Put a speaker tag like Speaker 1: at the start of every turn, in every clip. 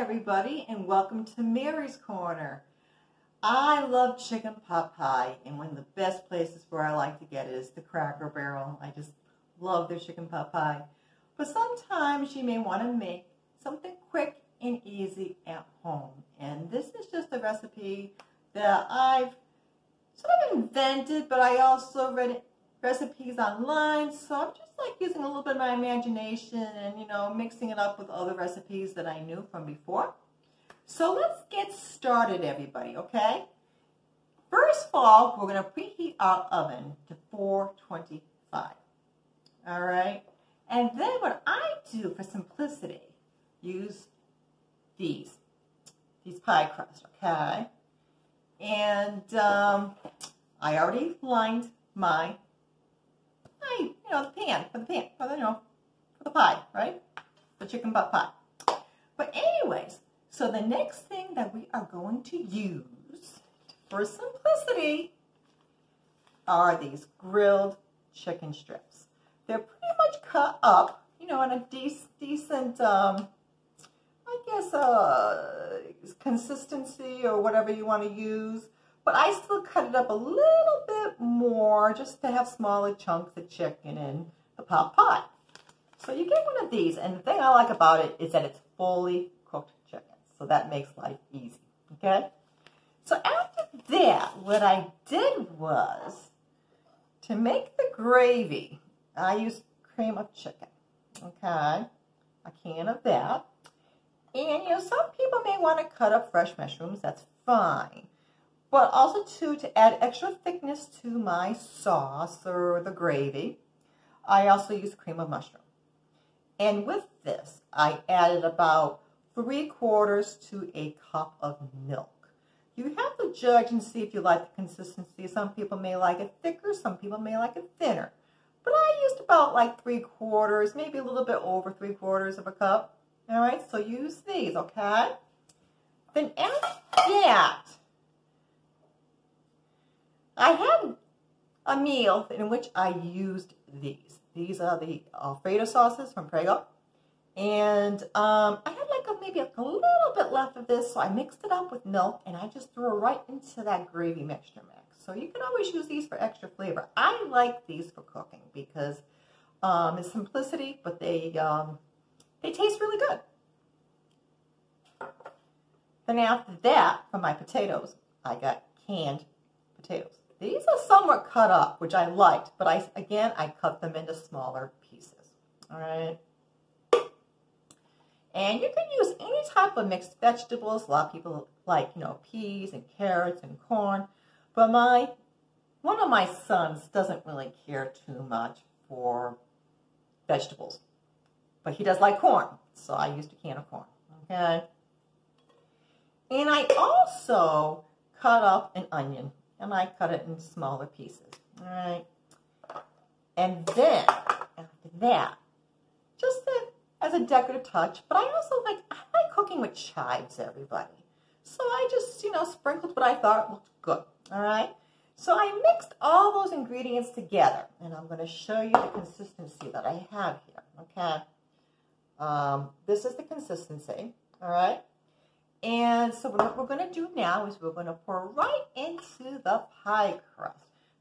Speaker 1: everybody, and welcome to Mary's Corner. I love chicken pot pie, and one of the best places where I like to get it is the Cracker Barrel. I just love their chicken pot pie. But sometimes you may want to make something quick and easy at home. And this is just a recipe that I've sort of invented, but I also read recipes online, so I'm just like using a little bit of my imagination and, mixing it up with other recipes that I knew from before. So let's get started, everybody, okay? First of all, we're going to preheat our oven to 425, all right? And then what I do for simplicity, use these pie crusts, okay? And I already lined my the pan for the pie, right? The chicken pot pie. But anyways, so the next thing that we are going to use for simplicity are these grilled chicken strips. They're pretty much cut up, in a decent, consistency or whatever you want to use. But I still cut it up a little bit more just to have smaller chunks of chicken in the pot pie. So you get one of these, and the thing I like about it is that it's fully cooked chicken. So that makes life easy, okay? So after that, what I did was, to make the gravy, I used cream of chicken, okay? A can of that. And, some people may want to cut up fresh mushrooms. That's fine. But also, too, to add extra thickness to my sauce or the gravy, I also use cream of mushroom. And with this, I added about 3/4 to a cup of milk. You have to judge and see if you like the consistency. Some people may like it thicker, some people may like it thinner. But I used about like 3/4, maybe a little bit over 3/4 of a cup. All right, so use these, okay? Then after that, I had a meal in which I used these. These are the Alfredo sauces from Prego. And I had maybe a little bit left of this, so I mixed it up with milk, and I just threw it right into that gravy mixture mix. So you can always use these for extra flavor. I like these for cooking because it's simplicity, but they taste really good. Then after that, for my potatoes, I got canned potatoes. These are somewhat cut up, which I liked, but I cut them into smaller pieces, all right? And you can use any type of mixed vegetables. A lot of people like, peas and carrots and corn, but one of my sons doesn't really care too much for vegetables, but he does like corn, so I used a can of corn, okay? And I also cut up an onion. And I cut it in smaller pieces, all right? And then, after that, just as a decorative touch, but I also I like cooking with chives, everybody. So I just, sprinkled what I thought looked good, all right? So I mixed all those ingredients together, and I'm going to show you the consistency that I have here, okay? This is the consistency, all right? And so what we're going to do now is we're going to pour right into the pie crust.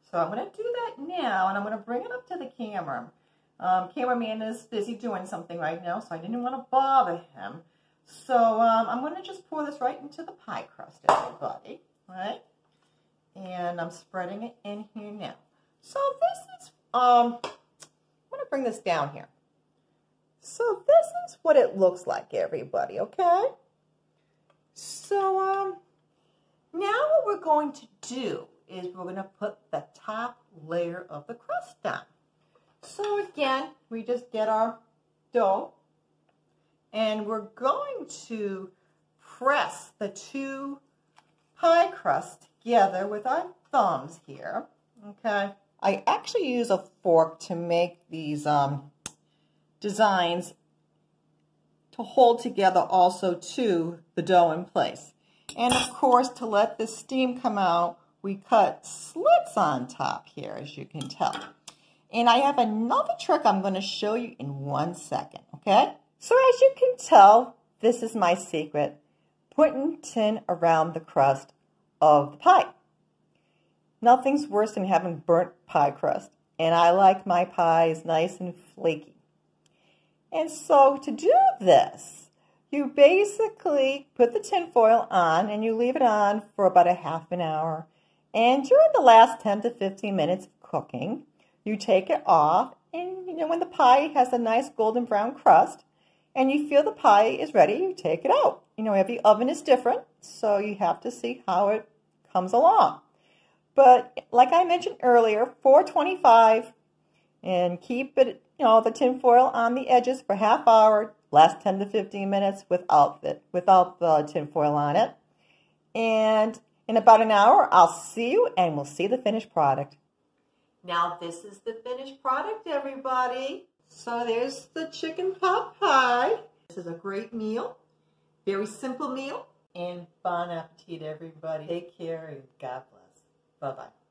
Speaker 1: So I'm going to do that now, and I'm going to bring it up to the camera. Cameraman is busy doing something right now, so I didn't want to bother him. So I'm going to just pour this right into the pie crust, everybody. All right? And I'm spreading it in here now. So this is, I'm going to bring this down here. So this is what it looks like, everybody, okay? So now what we're going to do is we're going to put the top layer of the crust down. So again, we just get our dough, and we're going to press the two pie crusts together with our thumbs here, okay? I actually use a fork to make these designs to hold together also to the dough in place. And of course, to let the steam come out, we cut slits on top here, as you can tell. And I have another trick I'm going to show you in 1 second, okay? So as you can tell, this is my secret, putting tin around the crust of the pie. Nothing's worse than having burnt pie crust, and I like my pies nice and flaky. And so to do this, you basically put the tin foil on and you leave it on for about a half an hour. And during the last 10 to 15 minutes of cooking, you take it off, and when the pie has a nice golden brown crust and you feel the pie is ready, you take it out. Every oven is different, so you have to see how it comes along. But like I mentioned earlier, 425, and keep it, the tin foil on the edges for half hour, last 10 to 15 minutes without the tin foil on it. And in about an hour, I'll see you and we'll see the finished product. Now this is the finished product, everybody. So there's the chicken pot pie. This is a great meal, very simple meal, and bon appetit, everybody. Take care and God bless. Bye-bye.